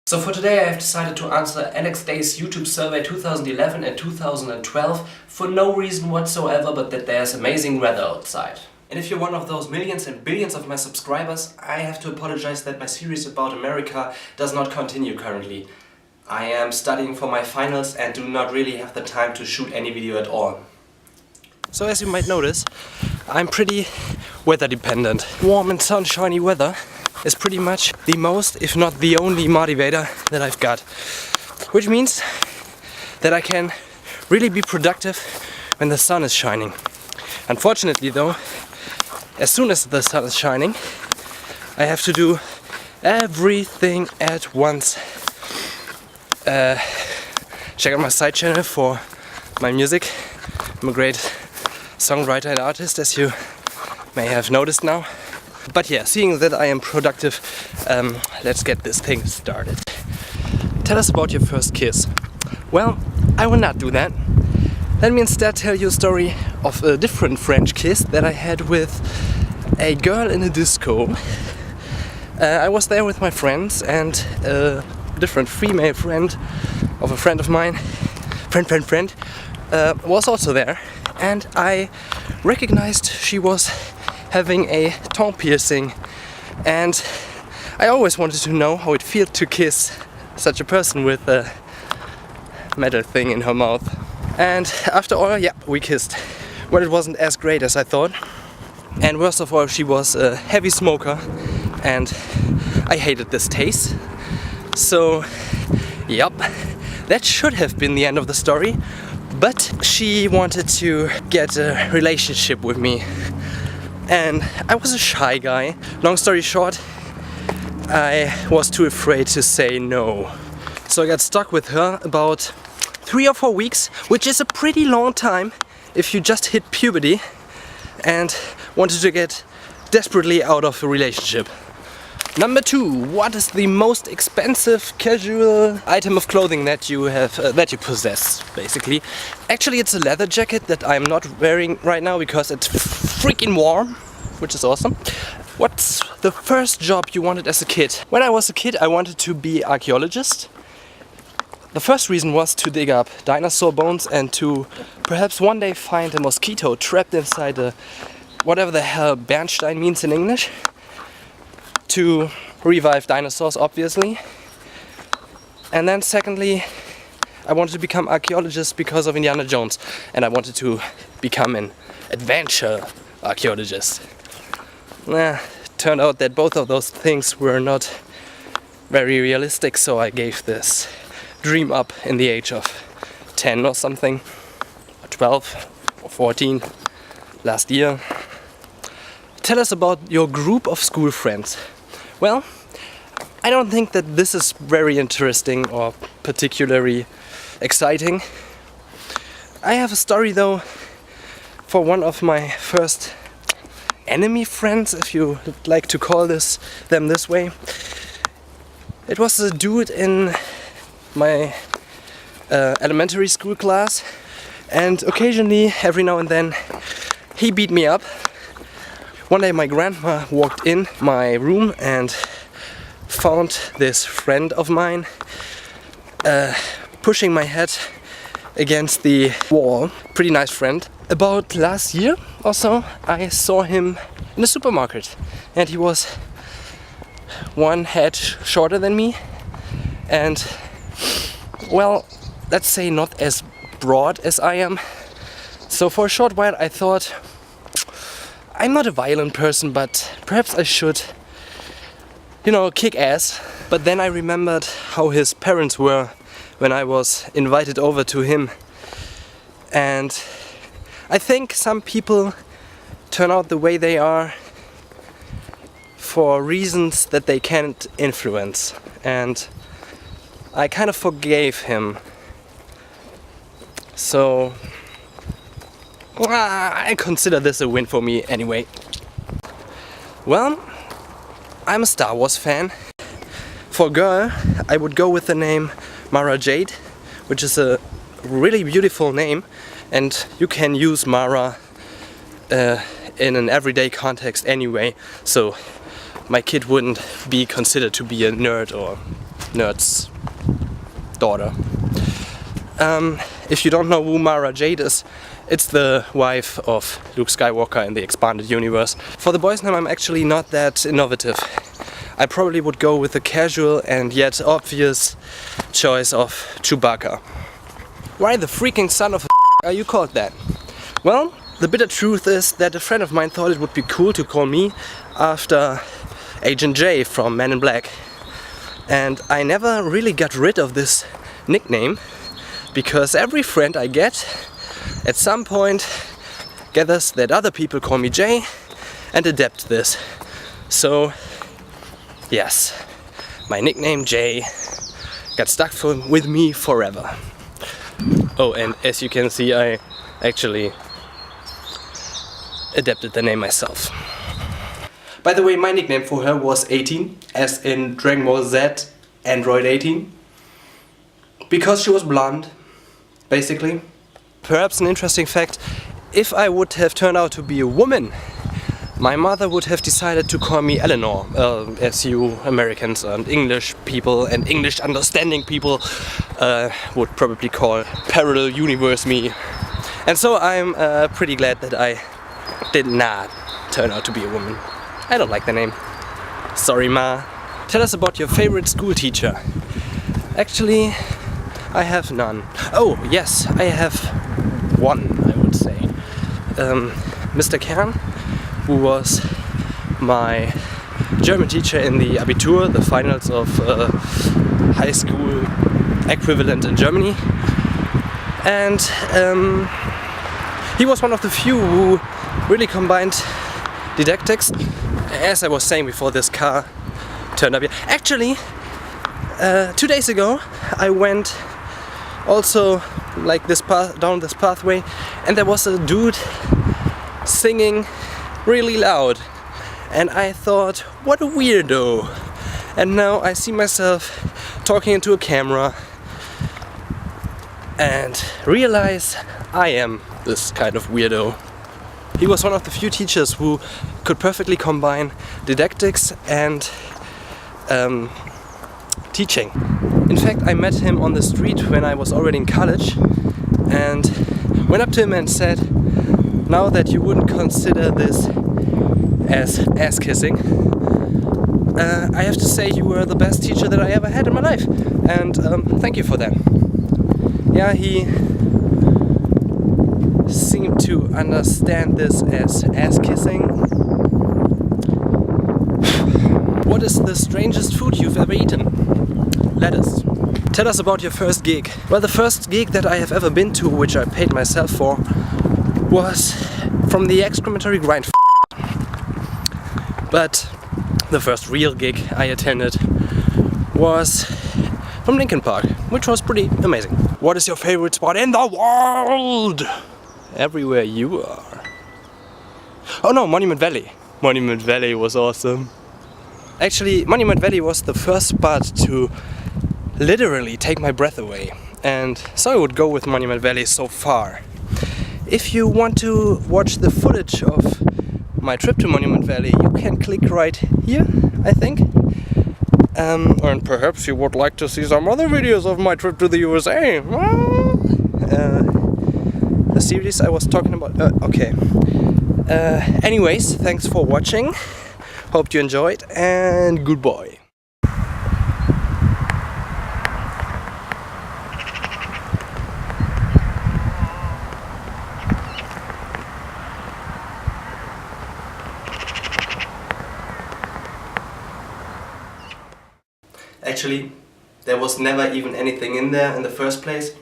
So for today I have decided to answer Alex Day's YouTube survey 2011 and 2012 for no reason whatsoever, but that there's amazing weather outside. And if you're one of those millions and billions of my subscribers, I have to apologize that my series about America does not continue currently. I am studying for my finals and do not really have the time to shoot any video at all. So as you might notice, I'm pretty weather dependent. Warm and sunshiny weather is pretty much the most, if not the only motivator that I've got. Which means that I can really be productive when the sun is shining. Unfortunately though, as soon as the sun is shining, I have to do everything at once. Check out my side channel for my music. I'm a great songwriter and artist, as you may have noticed now. But yeah, seeing that I am productive, let's get this thing started. Tell us about your first kiss. Well, I will not do that. Let me instead tell you a story of a different French kiss that I had with a girl in a disco. I was there with my friends, and a different female friend of a friend of mine, friend, was also there. And I recognized she was having a tongue piercing, and I always wanted to know how it felt to kiss such a person with a metal thing in her mouth. And after all, yeah, we kissed. Well, it wasn't as great as I thought, and worst of all, she was a heavy smoker and I hated this taste. So yep, that should have been the end of the story, but she wanted to get a relationship with me. And I was a shy guy. Long story short, I was too afraid to say no. So I got stuck with her about 3 or 4 weeks, which is a pretty long time if you just hit puberty and wanted to get desperately out of a relationship. Number 2, what is the most expensive casual item of clothing that you have, that you possess, basically? Actually, it's a leather jacket that I'm not wearing right now because it's freaking warm, which is awesome. What's the first job you wanted as a kid? When I was a kid, I wanted to be an archaeologist. The first reason was to dig up dinosaur bones and to perhaps one day find a mosquito trapped inside a whatever the hell Bernstein means in English. To revive dinosaurs, obviously. And then secondly, I wanted to become archaeologist because of Indiana Jones, and I wanted to become an adventure archaeologist. Turned out that both of those things were not very realistic, so I gave this dream up in the age of 10 or something, or 12 or 14 last year. Tell us about your group of school friends. Well, I don't think that this is very interesting or particularly exciting. I have a story though for one of my first enemy friends, if you like to call them this way. It was a dude in my elementary school class, and occasionally, every now and then, he beat me up. One day my grandma walked in my room and found this friend of mine pushing my head against the wall. Pretty nice friend. About last year or so, I saw him in a supermarket, and he was one head shorter than me, and well, let's say not as broad as I am. So for a short while I thought, I'm not a violent person, but perhaps I should, kick ass. But then I remembered how his parents were when I was invited over to him. And I think some people turn out the way they are for reasons that they can't influence. And I kind of forgave him. So I consider this a win for me anyway. Well, I'm a Star Wars fan. For a girl, I would go with the name Mara Jade, which is a really beautiful name, and you can use Mara in an everyday context anyway, so my kid wouldn't be considered to be a nerd or nerd's daughter. If you don't know who Mara Jade is, it's the wife of Luke Skywalker in the expanded universe. For the boy's name, I'm actually not that innovative. I probably would go with the casual and yet obvious choice of Chewbacca. Why the freaking son of a are you called that? Well, the bitter truth is that a friend of mine thought it would be cool to call me after Agent J from Men in Black. And I never really got rid of this nickname, because every friend I get at some point gathers that other people call me Jay and adapt this. So yes, my nickname Jay got stuck with me forever. Oh, and as you can see, I actually adapted the name myself. By the way, my nickname for her was 18, as in Dragon Ball Z Android 18. Because she was blonde, basically. Perhaps an interesting fact, if I would have turned out to be a woman, my mother would have decided to call me Eleanor, as you Americans and English people and English understanding people would probably call parallel universe me. And so I'm pretty glad that I did not turn out to be a woman. I don't like the name. Sorry, Ma. Tell us about your favorite school teacher. Actually, I have none. Oh, yes, I have one, I would say. Mr. Kern, who was my German teacher in the Abitur, the finals of high school equivalent in Germany. And he was one of the few who really combined didactics, as I was saying before this car turned up here. Actually, 2 days ago I went also like this down this pathway, and there was a dude singing really loud, and I thought, what a weirdo. And now I see myself talking into a camera and realize I am this kind of weirdo. He was one of the few teachers who could perfectly combine didactics and teaching. In fact, I met him on the street when I was already in college and went up to him and said, now that you wouldn't consider this as ass kissing, I have to say you were the best teacher that I ever had in my life, and thank you for that. Yeah, he seemed to understand this as ass kissing. What is the strangest food you've ever eaten? Lettuce. Tell us about your first gig. Well, the first gig that I have ever been to, which I paid myself for, was from the excrementary grind. But the first real gig I attended was from Linkin Park, which was pretty amazing. What is your favorite spot in the world? Everywhere you are. Oh no, Monument Valley. Monument Valley was awesome. Actually, Monument Valley was the first spot to literally take my breath away, and so I would go with Monument Valley so far. If you want to watch the footage of my trip to Monument Valley, you can click right here, I think. And perhaps you would like to see some other videos of my trip to the USA. The series I was talking about. Okay. Anyways, thanks for watching. Hope you enjoyed, and goodbye. Actually, there was never even anything in there in the first place.